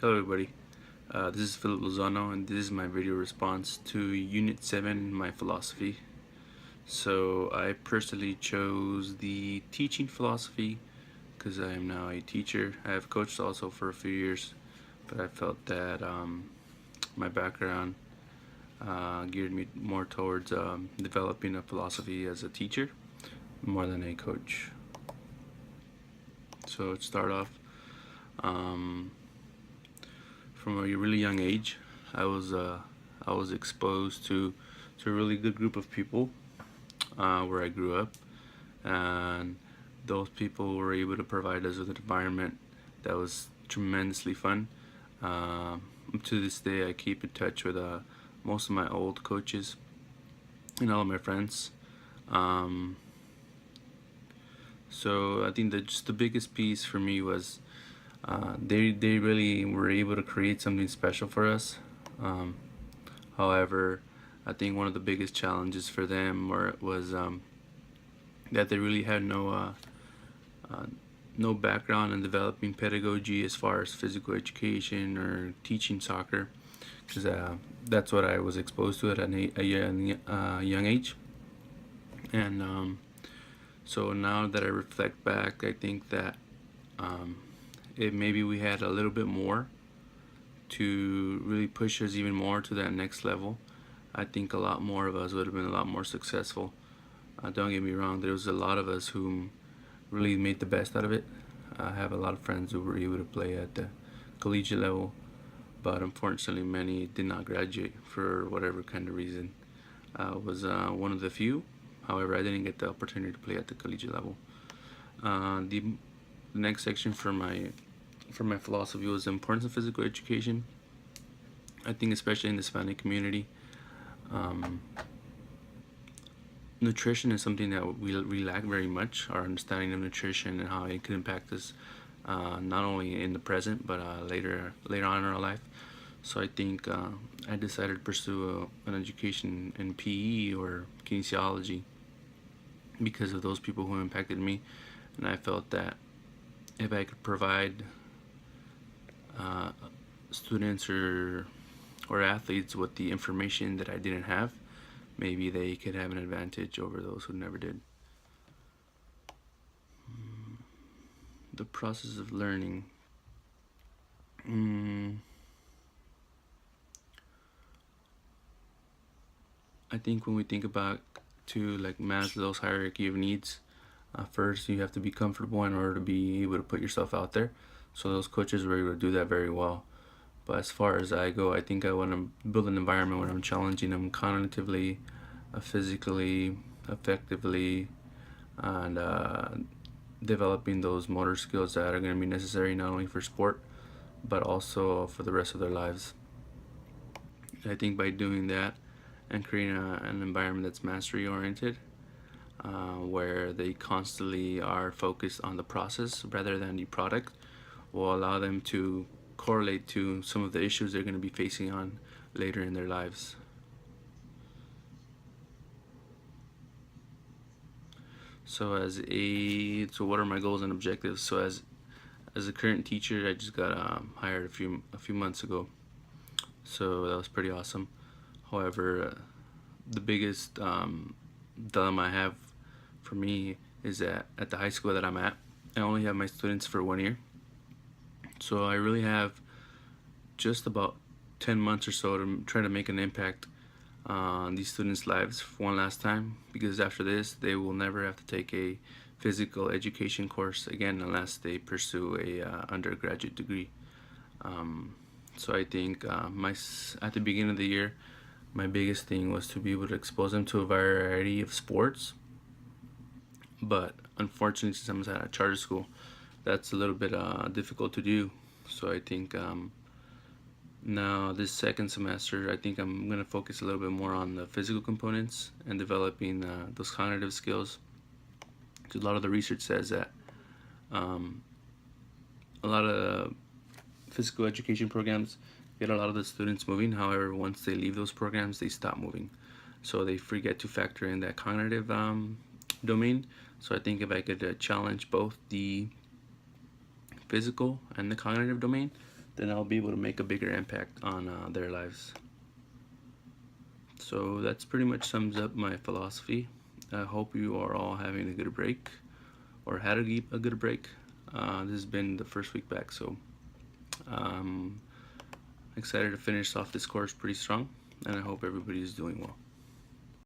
Hello everybody, this is Philip Lozano and this is my video response to Unit 7, my philosophy. So I personally chose the teaching philosophy because I am now a teacher. I have coached also for a few years, but I felt that my background geared me more towards developing a philosophy as a teacher more than a coach. So to start off, um, from a really young age, I was uh, I was exposed to a really good group of people where I grew up, and those people were able to provide us with an environment that was tremendously fun. To this day, I keep in touch with most of my old coaches and all of my friends. Um, so I think that just the biggest piece for me was they really were able to create something special for us. Um, However, I think one of the biggest challenges for them was that they really had uh, no background in developing pedagogy as far as physical education or teaching soccer, because that's what I was exposed to at young age. And so now that I reflect back, I think that um, it maybe we had a little bit more to really push us even more to that next level. I think a lot more of us would have been a lot more successful. Don't get me wrong, there was a lot of us who really made the best out of it. I have a lot of friends who were able to play at the collegiate level, but unfortunately, many did not graduate for whatever kind of reason. I was one of the few. However, I didn't get the opportunity to play at the collegiate level. The next section for my philosophy was the importance of physical education. I think especially in the Hispanic community, um, nutrition is something that we lack very much. Our understanding of nutrition and how it could impact us, not only in the present but later on in our life. So I think I decided to pursue an education in PE or kinesiology because of those people who impacted me, and I felt that if I could provide uh, students or athletes with the information that I didn't have, maybe they could have an advantage over those who never did. The process of learning. Mm, I think when we think about to like Maslow's hierarchy of needs, first you have to be comfortable in order to be able to put yourself out there. So those coaches were able to do that very well. But as far as I go, I think I want to build an environment where I'm challenging them cognitively, physically, effectively, and developing those motor skills that are going to be necessary not only for sport but also for the rest of their lives. I think by doing that and creating an environment that's mastery oriented, where they constantly are focused on the process rather than the product, will allow them to correlate to some of the issues they're going to be facing on later in their lives. So what are my goals and objectives? So as a current teacher, I just got hired a few months ago, so that was pretty awesome. However, the biggest dilemma I have for me is that at the high school that I'm at, I only have my students for 1 year. So I really have just about 10 months or so to try to make an impact on these students' lives one last time, because after this, they will never have to take a physical education course again unless they pursue a undergraduate degree. Um, so I think at the beginning of the year, my biggest thing was to be able to expose them to a variety of sports. But unfortunately, since I'm at a charter school, that's a little bit difficult to do. So I think now this second semester, I think I'm going to focus a little bit more on the physical components and developing those cognitive skills. Because a lot of the research says that um, a lot of physical education programs get a lot of the students moving. However, once they leave those programs, they stop moving. So they forget to factor in that cognitive domain. So I think if I could challenge both the physical and the cognitive domain, then I'll be able to make a bigger impact on their lives. So that's pretty much sums up my philosophy. I hope you are all having a good break, or had a good break. This has been the first week back, so excited to finish off this course pretty strong, and I hope everybody is doing well.